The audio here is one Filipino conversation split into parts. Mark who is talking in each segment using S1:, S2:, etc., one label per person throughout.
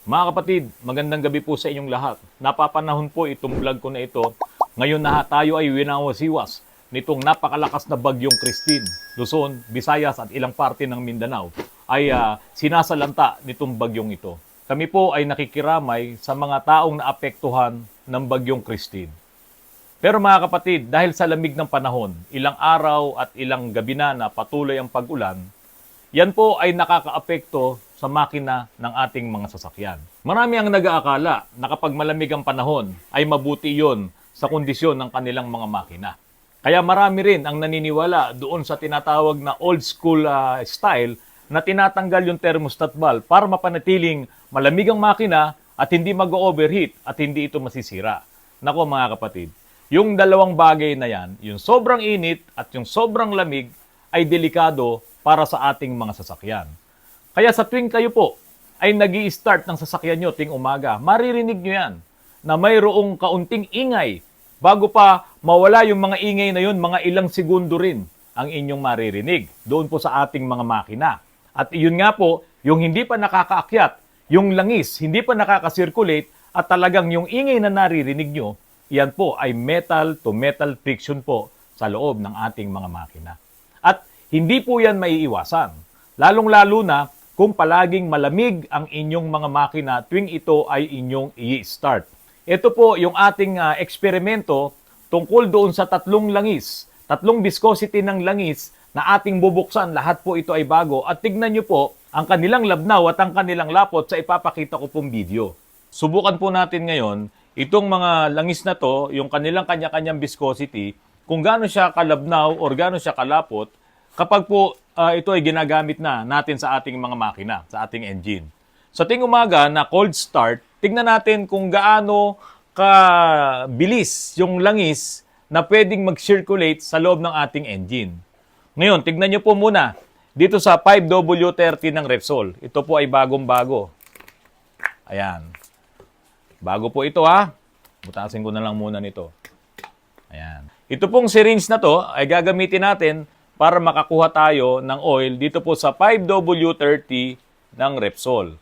S1: Mga kapatid, magandang gabi po sa inyong lahat. Napapanahon po itong vlog ko na ito. Ngayon na tayo ay winawasiwas nitong napakalakas na bagyong Christine. Luzon, Visayas at ilang parte ng Mindanao ay sinasalanta nitong bagyong ito. Kami po ay nakikiramay sa mga taong naapektuhan ng bagyong Christine. Pero mga kapatid, dahil sa lamig ng panahon, ilang araw at ilang gabi na patuloy ang pag-ulan, yan po ay nakakaapekto sa makina ng ating mga sasakyan. Marami ang nag-aakala na kapag malamig ang panahon ay mabuti yon sa kondisyon ng kanilang mga makina. Kaya marami rin ang naniniwala doon sa tinatawag na old school style na tinatanggal yung thermostat valve para mapanatiling malamig ang makina at hindi mag-overheat at hindi ito masisira. Nako mga kapatid, yung dalawang bagay na yan, yung sobrang init at yung sobrang lamig ay delikado para sa ating mga sasakyan. Kaya sa tuwing kayo po ay nag-i-start ng sasakyan nyo ting umaga, maririnig nyo yan na mayroong kaunting ingay. Bago pa mawala yung mga ingay na yun, mga ilang segundo rin ang inyong maririnig doon po sa ating mga makina. At yun nga po, yung hindi pa nakakaakyat, yung langis, hindi pa nakaka-circulate at talagang yung ingay na naririnig nyo, yan po ay metal to metal friction po sa loob ng ating mga makina. At hindi po yan maiiwasan. Lalong-lalo na kung palaging malamig ang inyong mga makina tuwing ito ay inyong i-start. Ito po yung ating eksperimento tungkol doon sa tatlong langis, tatlong viscosity ng langis na ating bubuksan. Lahat po ito ay bago. At tignan nyo po ang kanilang labnaw at ang kanilang lapot sa ipapakita ko pong video. Subukan po natin ngayon itong mga langis na to, yung kanilang kanya-kanyang viscosity, kung gaano siya kalabnaw or gaano siya kalapot, kapag po ito ay ginagamit na natin sa ating mga makina, sa ating engine. Sa ting umaga na cold start, tignan natin kung gaano kabilis yung langis na pwedeng mag-circulate sa loob ng ating engine. Ngayon, tignan nyo po muna dito sa 5W30 ng Repsol. Ito po ay bagong-bago. Ayan. Bago po ito ha. Butasin ko na lang muna nito. Ayan. Ito pong syringe na to ay gagamitin natin para makakuha tayo ng oil dito po sa 5W30 ng Repsol.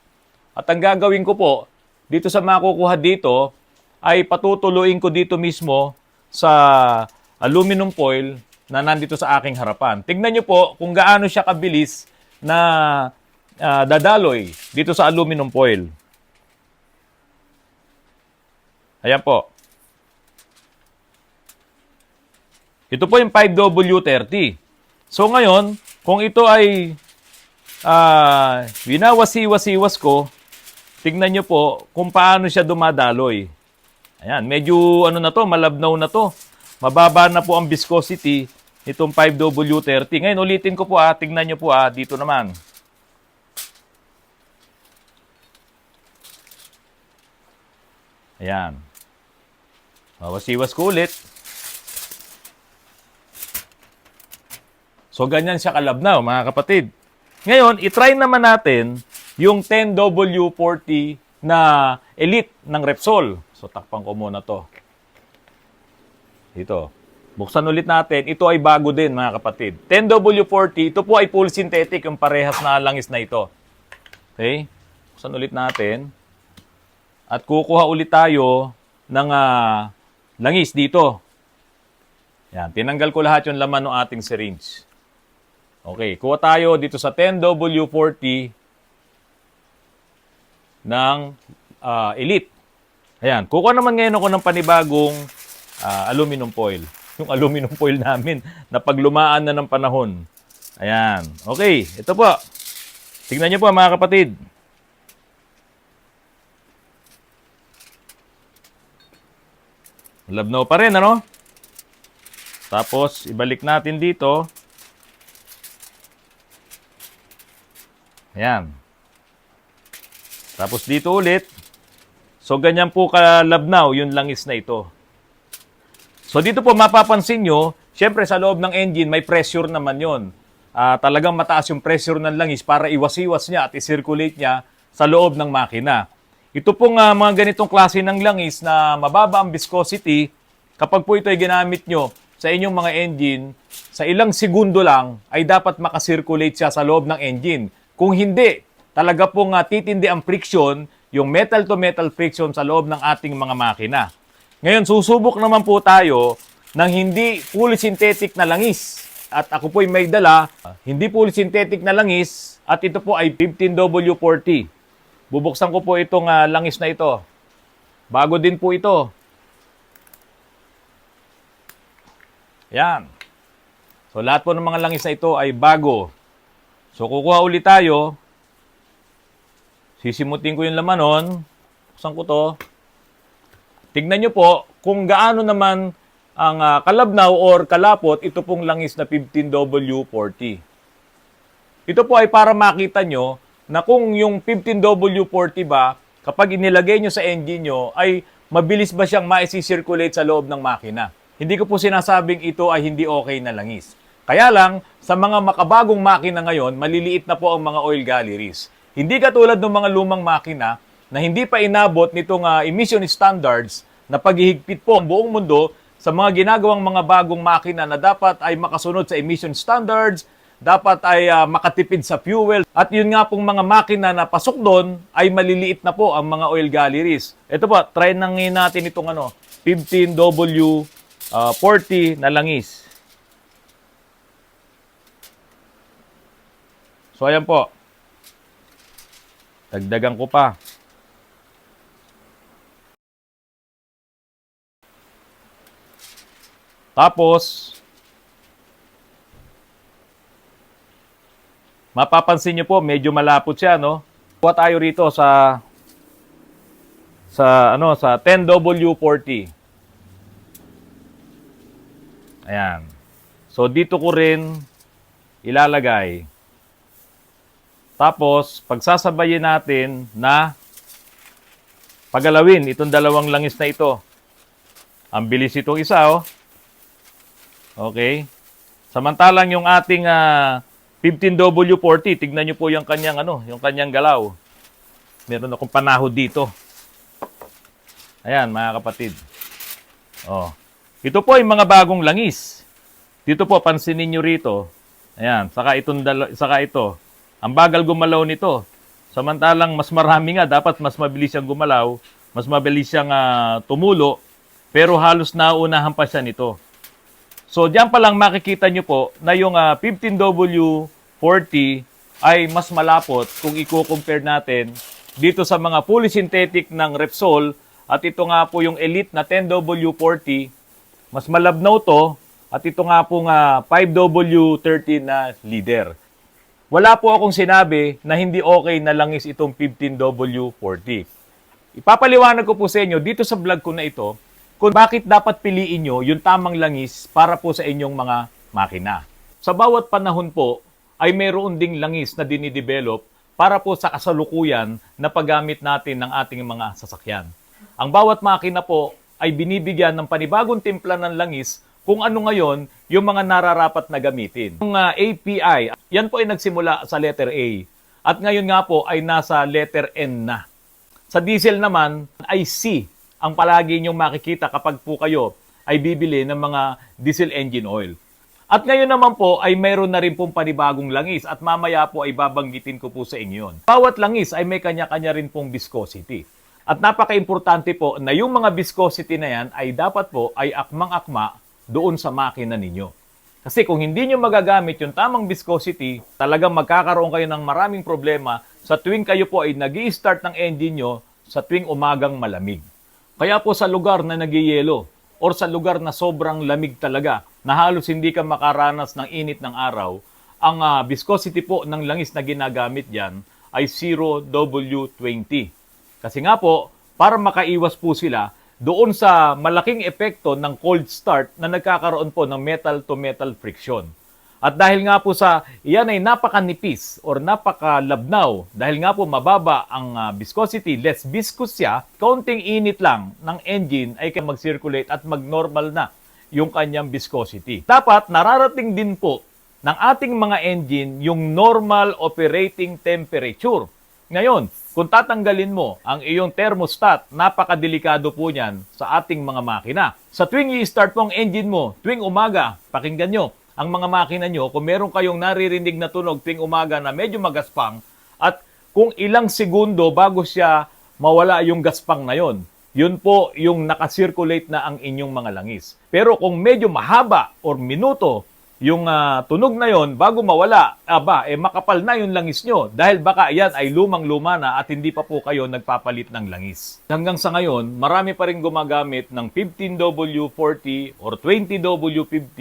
S1: At ang gagawin ko po, dito sa makukuha dito, ay patutuluin ko dito mismo sa aluminum foil na nandito sa aking harapan. Tignan nyo po kung gaano siya kabilis na dadaloy dito sa aluminum foil. Ayan po. Ito po yung 5W30. So ngayon, kung ito ay winawasiwas-iwas ko, tignan nyo po kung paano siya dumadaloy. Ayan, medyo ano na to, malabnaw na to. Mababa na po ang viscosity nitong 5W30. Ngayon, ulitin ko po tignan nyo po dito naman. Ayan. Wasiwas ko ulit. So, ganyan siya kalabnaw, mga kapatid. Ngayon, itry naman natin yung 10W40 na Elite ng Repsol. So, takpan ko muna to. Dito. Buksan ulit natin. Ito ay bago din, mga kapatid. 10W40, ito po ay full synthetic, yung parehas na langis na ito. Okay? Buksan ulit natin. At kukuha ulit tayo ng langis dito. Yan. Tinanggal ko lahat yung laman ng ating syringe. Okay, kuha tayo dito sa 10W40 ng Elite. Ayan, kukuha naman ngayon ako ng panibagong aluminum foil. Yung aluminum foil namin na paglumaan na ng panahon. Ayan, okay, ito po. Tingnan niyo po mga kapatid. Labnaw pa rin, ano? Tapos, ibalik natin dito. Ayan. Tapos dito ulit. So, ganyan po kalabnaw yung langis na ito. So, dito po mapapansin nyo, syempre sa loob ng engine, may pressure naman yon. Talagang mataas yung pressure ng langis para iwas-iwas niya at i-circulate niya sa loob ng makina. Ito pong mga ganitong klase ng langis na mababa ang viscosity, kapag po ito ay ginamit nyo sa inyong mga engine, sa ilang segundo lang ay dapat makasirculate siya sa loob ng engine. Kung hindi, talaga pong titindi ang friction, yung metal-to-metal friction sa loob ng ating mga makina. Ngayon, susubok naman po tayo ng hindi fully synthetic na langis. At ako po'y may dala, hindi fully synthetic na langis, at ito po ay 15W40. Bubuksan ko po itong langis na ito. Bago din po ito. Yan. So, lahat po ng mga langis na ito ay bago. So, kukuha ulit tayo. Sisimutin ko yung laman nun. Buksan ko to. Tignan nyo po kung gaano naman ang kalabnaw or kalapot ito pong langis na 15W40. Ito po ay para makita nyo na kung yung 15W40 ba, kapag inilagay nyo sa engine nyo, ay mabilis ba siyang ma-circulate sa loob ng makina. Hindi ko po sinasabing ito ay hindi okay na langis. Kaya lang, sa mga makabagong makina ngayon, maliliit na po ang mga oil galleries. Hindi katulad ng mga lumang makina na hindi pa inabot nitong emission standards na paghihigpit po ang buong mundo sa mga ginagawang mga bagong makina na dapat ay makasunod sa emission standards, dapat ay makatipid sa fuel. At yun nga pong mga makina na pasok doon ay maliliit na po ang mga oil galleries. Ito po, try nangin natin itong 15W40 na langis. So ayan po. Dagdagan ko pa. Tapos, mapapansin nyo po, medyo malapot siya, no? Kuha tayo rito sa 10W40. Ayan. So, dito ko rin ilalagay. Tapos, pagsasabayin natin na pagalawin itong dalawang langis na ito. Ang bilis itong isa, oh. Okay. Samantalang yung ating 15W40, tignan nyo po yung kanyang, yung kanyang galaw. Meron akong panahod dito. Ayan, mga kapatid. Oh. Ito po ay mga bagong langis. Dito po, pansinin nyo rito. Ayan, saka ito. Ang bagal gumalaw nito. Samantalang mas marami nga, dapat mas mabilis siyang gumalaw, mas mabilis siyang tumulo, pero halos nauunahan pa siya nito. So, diyan pa lang makikita nyo po na yung 15W40 ay mas malapot kung i-compare natin dito sa mga fully synthetic ng Repsol at ito nga po yung Elite na 10W40, mas malabnaw to at ito nga po 5W30 na leader. Wala po akong sinabi na hindi okay na langis itong 15W40. Ipapaliwanag ko po sa inyo dito sa vlog ko na ito kung bakit dapat piliin nyo yung tamang langis para po sa inyong mga makina. Sa bawat panahon po ay mayroon ding langis na dinidevelop para po sa kasalukuyan na paggamit natin ng ating mga sasakyan. Ang bawat makina po ay binibigyan ng panibagong timpla ng langis kung ano ngayon yung mga nararapat na gamitin. Yung API, yan po ay nagsimula sa letter A. At ngayon nga po ay nasa letter N na. Sa diesel naman ay C ang palagi nyong makikita kapag po kayo ay bibili ng mga diesel engine oil. At ngayon naman po ay mayroon na rin pong panibagong langis at mamaya po ay babanggitin ko po sa inyo yun. Bawat langis ay may kanya-kanya rin pong viscosity. At napaka-importante po na yung mga viscosity na yan ay dapat po ay akmang-akma doon sa makina ninyo. Kasi kung hindi nyo magagamit yung tamang viscosity, talagang magkakaroon kayo ng maraming problema sa tuwing kayo po ay nag-i-start ng engine nyo sa tuwing umagang malamig. Kaya po sa lugar na nagyayelo or sa lugar na sobrang lamig talaga, na halos hindi ka makaranas ng init ng araw, ang viscosity po ng langis na ginagamit dyan ay 0W20. Kasi nga po, para makaiwas po sila doon sa malaking epekto ng cold start na nagkakaroon po ng metal-to-metal friction. At dahil nga po sa iyan ay napakanipis or napakalabnaw, dahil nga po mababa ang viscosity, less viscous siya, kaunting init lang ng engine ay kaya mag-circulate at mag-normal na yung kanyang viscosity. Dapat nararating din po ng ating mga engine yung normal operating temperature. Ngayon, kung tatanggalin mo ang iyong thermostat, napakadelikado po niyan sa ating mga makina. Sa tuwing i-start mo ang engine mo, tuwing umaga, pakinggan nyo, ang mga makina nyo, kung meron kayong naririnig na tunog tuwing umaga na medyo magaspang, at kung ilang segundo bago siya mawala yung gaspang na yon. Yun po yung nakasirculate na ang inyong mga langis. Pero kung medyo mahaba or minuto yung tunog na yon bago mawala, makapal na yung langis nyo dahil baka yan ay lumang-luma na at hindi pa po kayo nagpapalit ng langis. Hanggang sa ngayon, marami pa rin gumagamit ng 15W40 or 20W50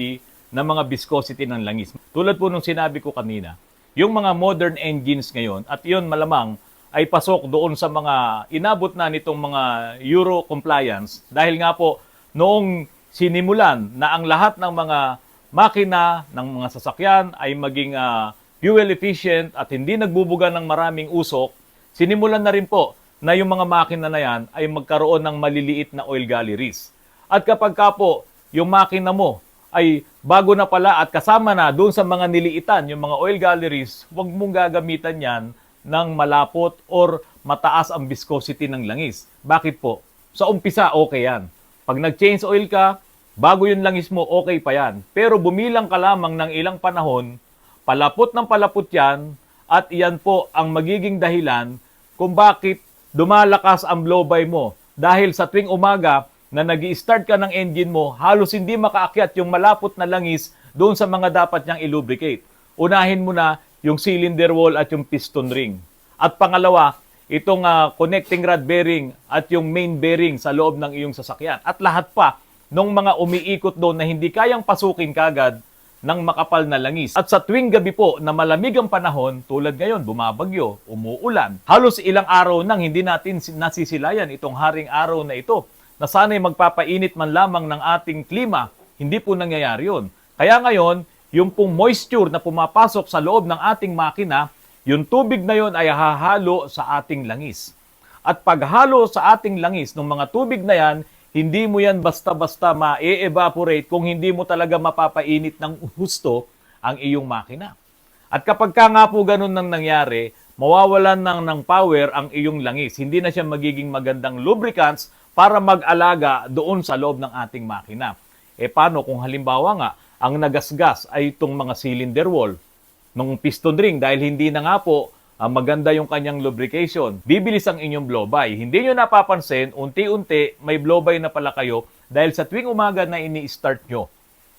S1: na mga viscosity ng langis. Tulad po nung sinabi ko kanina, yung mga modern engines ngayon, at yun malamang ay pasok doon sa mga inabot na nitong mga Euro compliance dahil nga po noong sinimulan na ang lahat ng mga makina ng mga sasakyan ay maging fuel efficient at hindi nagbubuga ng maraming usok, sinimulan na rin po na yung mga makina na yan ay magkaroon ng maliliit na oil galleries. At kapag ka po yung makina mo ay bago na pala at kasama na doon sa mga niliitan, yung mga oil galleries, huwag mong gagamitan yan ng malapot or mataas ang viscosity ng langis. Bakit po? Sa umpisa, okay yan. Pag nag-change oil ka, bago yung langis mo, okay pa yan. Pero bumilang ka lamang ng ilang panahon, palapot ng palapot yan, at iyan po ang magiging dahilan kung bakit dumalakas ang blow-by mo. Dahil sa tuwing umaga na nag-i-start ka ng engine mo, halos hindi makaakyat yung malapot na langis doon sa mga dapat niyang i-lubricate. Unahin mo na yung cylinder wall at yung piston ring. At pangalawa, itong connecting rod bearing at yung main bearing sa loob ng iyong sasakyan. At lahat pa ng mga umiikot doon na hindi kayang pasukin kagad ng makapal na langis. At sa tuwing gabi po na malamig ang panahon, tulad ngayon, bumabagyo, umuulan, halos ilang araw nang hindi natin nasisilayan itong haring araw na ito na sana'y magpapainit man lamang ng ating klima, hindi po nangyayari yun. Kaya ngayon, yung pong moisture na pumapasok sa loob ng ating makina, yung tubig na yon ay hahalo sa ating langis. At paghalo sa ating langis ng mga tubig na yan, hindi mo yan basta-basta ma-evaporate kung hindi mo talaga mapapainit ng husto ang iyong makina. At kapag ka nga po ganun nang nangyari, mawawalan ng power ang iyong langis. Hindi na siya magiging magandang lubricants para mag-alaga doon sa loob ng ating makina. Paano kung halimbawa nga, ang nagasgas ay itong mga cylinder wall ng piston ring dahil hindi na nga po maganda yung kanyang lubrication. Bibilis ang inyong blow-by. Hindi nyo napapansin, unti-unti may blow-by na pala kayo dahil sa tuwing umaga na ini-start nyo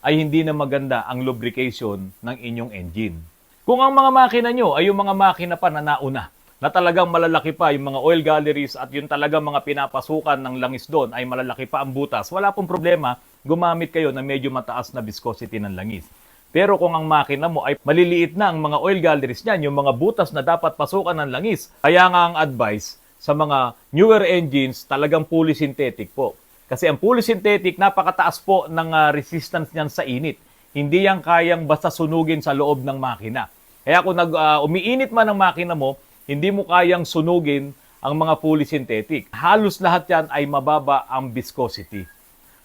S1: ay hindi na maganda ang lubrication ng inyong engine. Kung ang mga makina nyo ay yung mga makina pa na nauna, na talagang malalaki pa yung mga oil galleries at yung talagang mga pinapasukan ng langis doon ay malalaki pa ang butas, wala pong problema, gumamit kayo na medyo mataas na viscosity ng langis. Pero kung ang makina mo ay maliliit na ang mga oil galleries niyan, yung mga butas na dapat pasukan ng langis, kaya nga ang advice sa mga newer engines, talagang fully synthetic po. Kasi ang fully synthetic, napakataas po ng resistance niyan sa init. Hindi yan kayang basta sunugin sa loob ng makina. Kaya kung umiinit man ang makina mo, hindi mo kayang sunugin ang mga fully synthetic. Halos lahat yan ay mababa ang viscosity.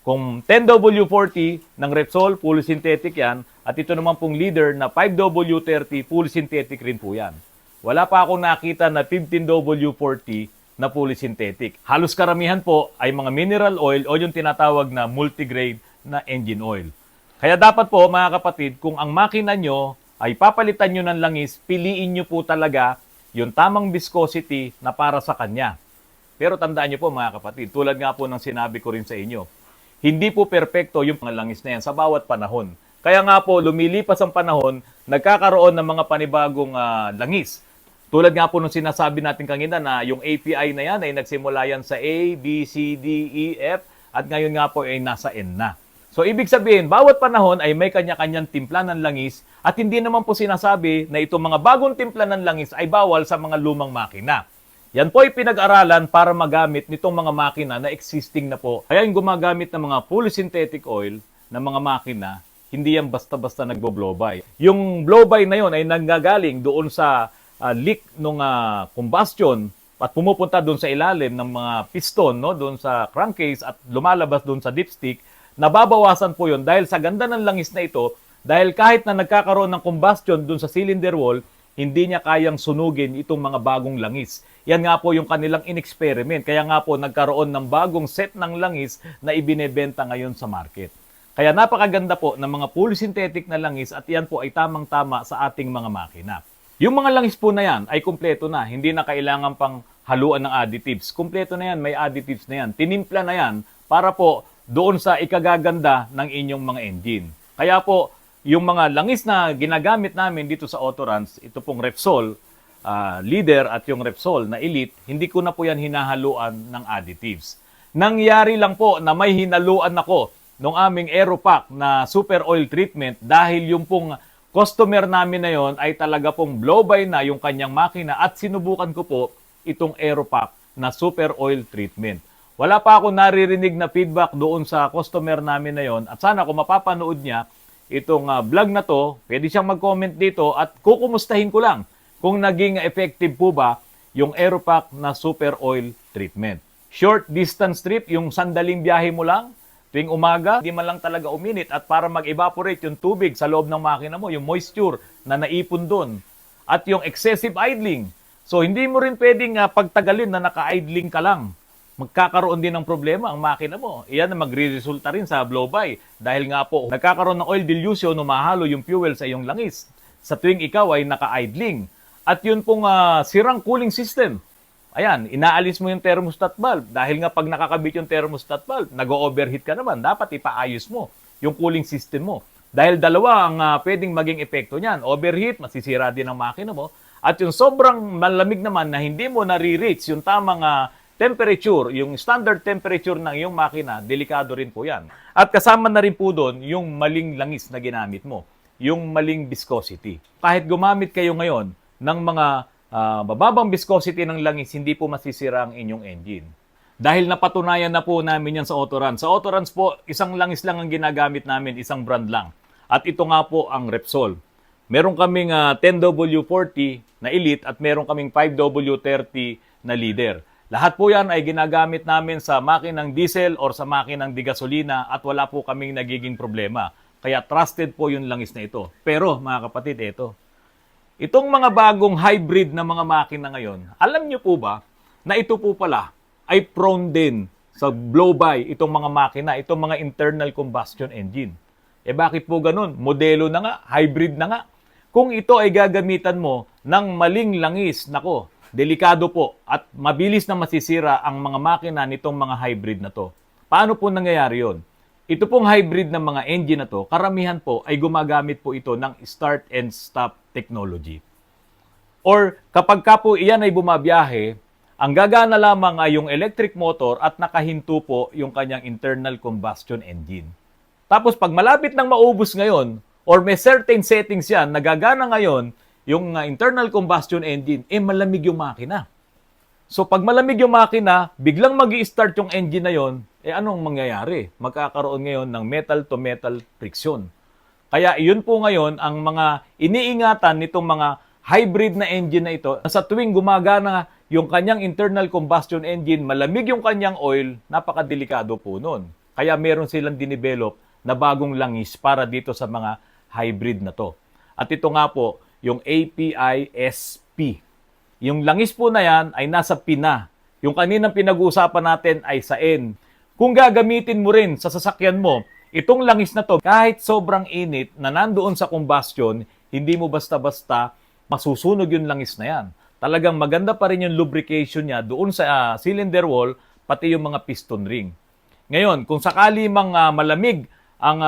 S1: Kung 10W40 ng Repsol, fully synthetic yan. At ito naman pong leader na 5W30, fully synthetic rin po yan. Wala pa akong nakita na 15W40 na fully synthetic. Halos karamihan po ay mga mineral oil o yung tinatawag na multigrade na engine oil. Kaya dapat po mga kapatid, kung ang makina nyo ay papalitan nyo ng langis, piliin nyo po talaga yung tamang viscosity na para sa kanya. Pero tandaan nyo po mga kapatid, tulad nga po ng sinabi ko rin sa inyo, hindi po perpekto yung mga langis na yan sa bawat panahon. Kaya nga po, lumilipas ang panahon, nagkakaroon ng mga panibagong langis. Tulad nga po nung sinasabi natin kanina na yung API na yan ay nagsimula yan sa A, B, C, D, E, F at ngayon nga po ay nasa N na. So ibig sabihin, bawat panahon ay may kanya-kanyang timpla ng langis at hindi naman po sinasabi na itong mga bagong timpla ng langis ay bawal sa mga lumang makina. Yan po ay pinag-aralan para magamit nitong mga makina na existing na po. Kaya yung gumagamit ng mga fully synthetic oil na mga makina, hindi yan basta-basta nagbo-blow-by. Yung blow-by na yon ay nanggagaling doon sa leak ng combustion at pumupunta doon sa ilalim ng mga piston, no, doon sa crankcase at lumalabas doon sa dipstick. Nababawasan po yun dahil sa ganda ng langis na ito, dahil kahit na nagkakaroon ng combustion doon sa cylinder wall, hindi niya kayang sunugin itong mga bagong langis. Yan nga po yung kanilang in-experiment. Kaya nga po nagkaroon ng bagong set ng langis na ibinebenta ngayon sa market. Kaya napakaganda po ng mga fully synthetic na langis at yan po ay tamang-tama sa ating mga makina. Yung mga langis po na yan ay kumpleto na. Hindi na kailangan pang haluan ng additives. Kumpleto na yan, may additives na yan. Tinimpla na yan para po doon sa ikagaganda ng inyong mga engine. Kaya po, yung mga langis na ginagamit namin dito sa Autorans, ito pong Repsol Leader at yung Repsol na Elite, hindi ko na po yan hinahaluan ng additives. Nangyari lang po na may hinaluan ako nung aming Aeropack na super oil treatment dahil yung pong customer namin na yon ay talaga pong blow-by na yung kanyang makina at sinubukan ko po itong Aeropack na super oil treatment. Wala pa ako naririnig na feedback doon sa customer namin na yon at sana kung mapapanood niya itong vlog na to, pwede siyang mag-comment dito at kukumustahin ko lang kung naging effective po ba yung Aeropack na super oil treatment. Short distance trip, yung sandaling biyahe mo lang, tuwing umaga, di man lang talaga uminit at para mag-evaporate yung tubig sa loob ng makina mo, yung moisture na naipon doon at yung excessive idling. So hindi mo rin pwedeng pagtagalin na naka-idling ka lang. Magkakaroon din ng problema ang makina mo. Iyan na magre-resulta rin sa blow-by. Dahil nga po, nagkakaroon ng oil dilution, humahalo yung fuel sa iyong langis. Sa tuwing ikaw ay naka-idling. At yun pong sirang cooling system. Ayan, inaalis mo yung thermostat valve. Dahil nga pag nakakabit yung thermostat valve, nag-overheat ka naman. Dapat ipaayos mo yung cooling system mo. Dahil dalawa ang pwedeng maging epekto niyan. Overheat, masisira din ang makina mo. At yung sobrang malamig naman na hindi mo nare-reach yung tamang temperature, yung standard temperature ng iyong makina, delikado rin po yan. At kasama na rin po doon yung maling langis na ginamit mo, yung maling viscosity. Kahit gumamit kayo ngayon ng mga bababang viscosity ng langis, hindi po masisira ang inyong engine. Dahil napatunayan na po namin yan sa Autorans. Sa Autorans po, isang langis lang ang ginagamit namin, isang brand lang. At ito nga po ang Repsol. Meron kaming 10W40 na Elite at meron kaming 5W30 na Leader. Lahat po yan ay ginagamit namin sa makinang diesel or sa makinang digasolina at wala po kaming nagiging problema. Kaya trusted po yung langis na ito. Pero mga kapatid, itong mga bagong hybrid na mga makina ngayon, alam nyo po ba na ito po pala ay prone din sa blow-by itong mga makina, itong mga internal combustion engine. Bakit po ganun? Modelo na nga, hybrid na nga. Kung ito ay gagamitan mo ng maling langis, nako, delikado po at mabilis na masisira ang mga makina nitong mga hybrid na to. Paano po nangyayari yon? Ito pong hybrid ng mga engine na to, karamihan po ay gumagamit po ito ng start and stop technology. Or kapag ka po iyan ay bumabiyahe, ang gagana lamang ay yung electric motor at nakahinto po yung kanyang internal combustion engine. Tapos pag malapit nang maubos ngayon, or may certain settings yan, nagagana ngayon, yung internal combustion engine, malamig yung makina. So pag malamig yung makina, biglang mag-i-start yung engine na yon, anong mangyayari? Magkakaroon ngayon ng metal-to-metal friction. Kaya iyon po ngayon ang mga iniingatan nitong mga hybrid na engine na ito. Sa tuwing gumagana yung kanyang internal combustion engine, malamig yung kanyang oil, napakadelikado po nun. Kaya meron silang dinevelop na bagong langis para dito sa mga hybrid na to. At ito nga po, yung API-SP. Yung langis po na yan ay nasa P na. Yung kaninang pinag-uusapan natin ay sa N. Kung gagamitin mo rin sa sasakyan mo, itong langis na to, kahit sobrang init na nandoon sa combustion, hindi mo basta-basta masusunog yung langis na yan. Talagang maganda pa rin yung lubrication niya doon sa cylinder wall, pati yung mga piston ring. Ngayon, kung sakali mang malamig ang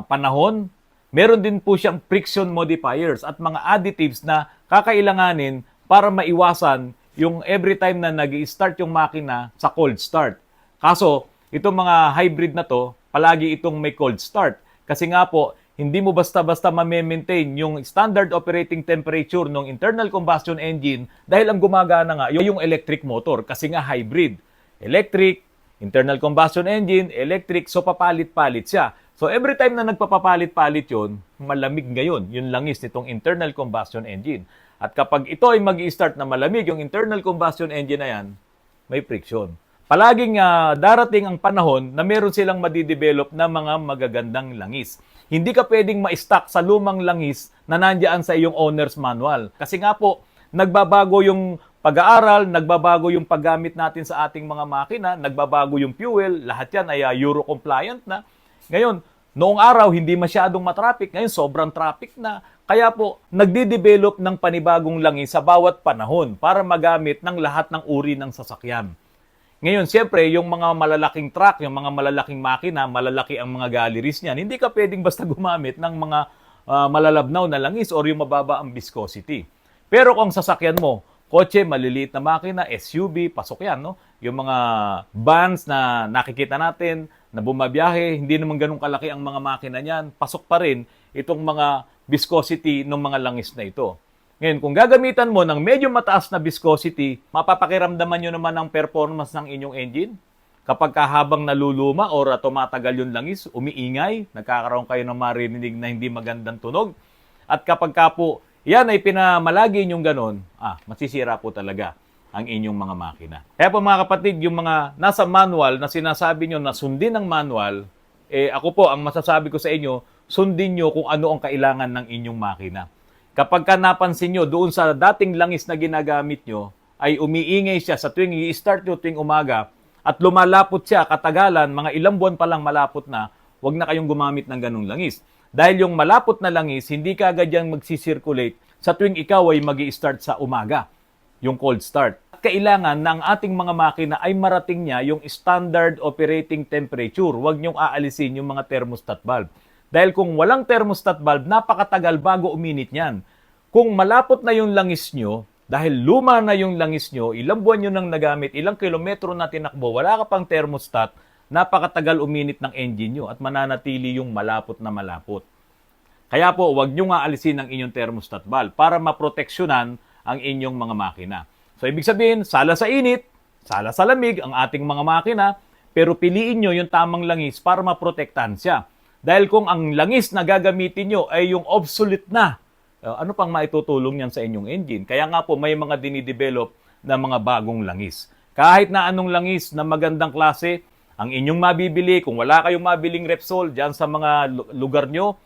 S1: panahon, meron din po siyang friction modifiers at mga additives na kakailanganin para maiwasan yung every time na nag-i-start yung makina sa cold start. Kaso, itong mga hybrid na to, palagi itong may cold start. Kasi nga po, hindi mo basta-basta ma-maintain yung standard operating temperature ng internal combustion engine dahil ang gumagana nga yung electric motor kasi nga hybrid. Electric, internal combustion engine, electric, so papalit-palit siya. So every time na nagpapapalit-palit yon, malamig ngayon yung langis nitong internal combustion engine. At kapag ito ay mag-i-start na malamig yung internal combustion engine na yan, may friction. Palaging darating ang panahon na meron silang madidevelop na mga magagandang langis. Hindi ka pwedeng ma-stock sa lumang langis na nandiyan sa iyong owner's manual. Kasi nga po, nagbabago yung pag-aaral, nagbabago yung paggamit natin sa ating mga makina, nagbabago yung fuel, lahat yan ay Euro compliant na. Ngayon, noong araw, hindi masyadong matraffic. Ngayon, sobrang traffic na. Kaya po, nagde-develop ng panibagong langis sa bawat panahon para magamit ng lahat ng uri ng sasakyan. Ngayon, siyempre, yung mga malalaking truck, yung mga malalaking makina, malalaki ang mga galleries niyan, hindi ka pwedeng basta gumamit ng mga malalabnaw na langis or yung mababa ang viscosity. Pero kung sasakyan mo, kotse, maliliit na makina, SUV, pasok yan, no? Yung mga vans na nakikita natin, na bumabiyahe, hindi naman ganun kalaki ang mga makina niyan, pasok pa rin itong mga viscosity ng mga langis na ito. Ngayon, kung gagamitan mo ng medyo mataas na viscosity, mapapakiramdaman nyo naman ang performance ng inyong engine. Kapag habang naluluma or tumatagal yung langis, umiingay, nagkakaroon kayo ng marinig na hindi magandang tunog. At kapag po yan ay pinamalagi yung ganon, masisira po talaga ang inyong mga makina. Kaya po mga kapatid, yung mga nasa manual na sinasabi nyo na sundin ang manual, ako po, ang masasabi ko sa inyo, sundin nyo kung ano ang kailangan ng inyong makina. Kapag napansin nyo, doon sa dating langis na ginagamit nyo, ay umiingay siya sa tuwing i-start nyo tuwing umaga at lumalapot siya katagalan, mga ilang buwan pa lang malapot na, huwag na kayong gumamit ng ganung langis. Dahil yung malapot na langis, hindi ka agad yan magsisirculate sa tuwing ikaw ay mag-i-start sa umaga, yung cold start. Kailangan na ang ating mga makina ay marating niya yung standard operating temperature. Huwag nyong aalisin yung mga thermostat valve. Dahil kung walang thermostat valve, napakatagal bago uminit niyan. Kung malapot na yung langis nyo, dahil luma na yung langis nyo, ilang buwan nyo nang nagamit, ilang kilometro na tinakbo, wala ka pang thermostat, napakatagal uminit ng engine nyo at mananatili yung malapot na malapot. Kaya po, huwag nyo nga alisin ang inyong thermostat valve para maproteksyonan ang inyong mga makina. So, ibig sabihin, sala sa init, sala sa lamig ang ating mga makina, pero piliin nyo yung tamang langis para maprotektahan siya. Dahil kung ang langis na gagamitin nyo ay yung obsolete na, ano pang maitutulong yan sa inyong engine? Kaya nga po may mga dinidevelop na mga bagong langis. Kahit na anong langis na magandang klase, ang inyong mabibili, kung wala kayong mabiling Repsol dyan sa mga lugar nyo,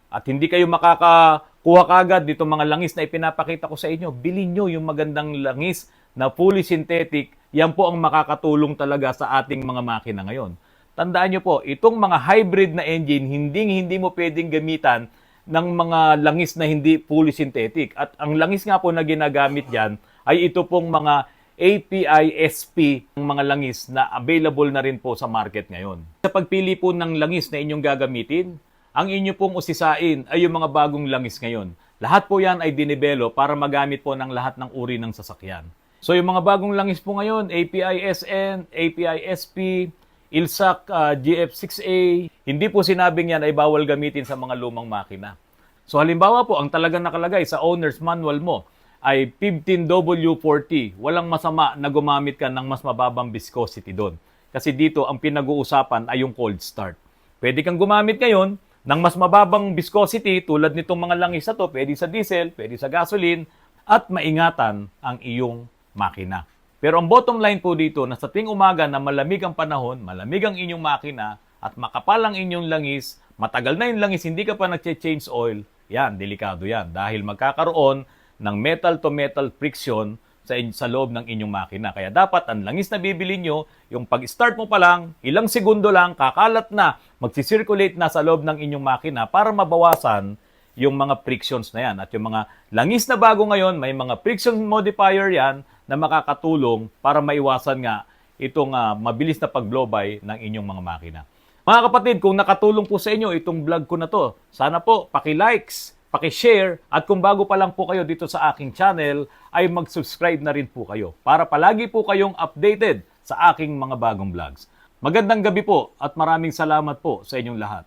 S1: at hindi kayo makakakuha kagad dito mga langis na ipinapakita ko sa inyo, bilhin nyo yung magandang langis na fully synthetic. Yan po ang makakatulong talaga sa ating mga makina ngayon. Tandaan nyo po, itong mga hybrid na engine, hindi mo pwedeng gamitan ng mga langis na hindi fully synthetic. At ang langis nga po na ginagamit dyan ay ito pong mga API-SP, mga langis na available na rin po sa market ngayon. Sa pagpili po ng langis na inyong gagamitin, ang inyo pong usisain ay yung mga bagong langis ngayon. Lahat po yan ay dinebelo para magamit po ng lahat ng uri ng sasakyan. So yung mga bagong langis po ngayon, API-SN, API-SP, ILSAC GF6A, hindi po sinabing yan ay bawal gamitin sa mga lumang makina. So halimbawa po, ang talagang nakalagay sa owner's manual mo ay 15W40. Walang masama na gumamit ka ng mas mababang viscosity doon. Kasi dito ang pinag-uusapan ay yung cold start. Pwede kang gumamit ngayon ng mas mababang viscosity tulad nitong mga langis na to, pwede sa diesel, pwede sa gasoline, at maingatan ang iyong makina. Pero ang bottom line po dito na sa tuwing umaga na malamig ang panahon, malamig ang inyong makina, at makapal ang inyong langis, matagal na yung langis, hindi ka pa nag-change oil, yan, delikado yan. Dahil magkakaroon ng metal-to-metal friction sa loob ng inyong makina. Kaya dapat ang langis na bibili nyo, yung pag-start mo pa lang, ilang segundo lang, kakalat na, magsisirculate na sa loob ng inyong makina para mabawasan yung mga frictions na yan. At yung mga langis na bago ngayon, may mga friction modifier yan na makakatulong para maiwasan nga itong mabilis na pag-blow-by ng inyong mga makina. Mga kapatid, kung nakatulong po sa inyo itong vlog ko na to, sana po paki-likes, paki-share, at kung bago pa lang po kayo dito sa aking channel, ay mag-subscribe na rin po kayo para palagi po kayong updated sa aking mga bagong vlogs. Magandang gabi po at maraming salamat po sa inyong lahat.